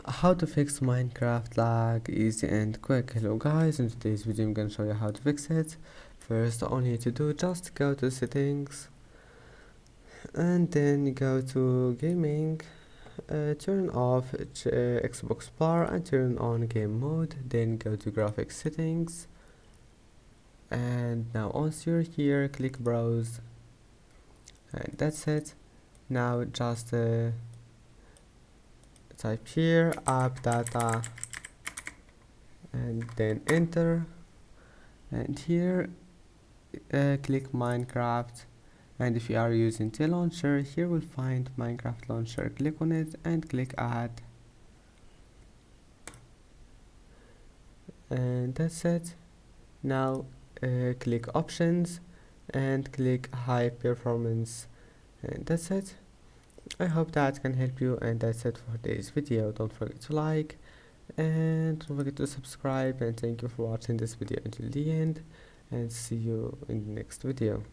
How to fix Minecraft lag easy and quick. Hello guys, in today's video I'm gonna show you how to fix it. First, all you need to do, just go to settings and then go to gaming, turn off Xbox bar and turn on game mode, then go to graphics settings, and now once you're here, click browse, and that's it. Now just type here app data and then enter, and here click Minecraft, and if you are using the launcher, here we'll find Minecraft launcher. Click on it and click add, and that's it. Now click options and click high performance, and that's it. I hope that can help you, and that's it for today's video. Don't forget to like and don't forget to subscribe, and thank you for watching this video until the end, and see you in the next video.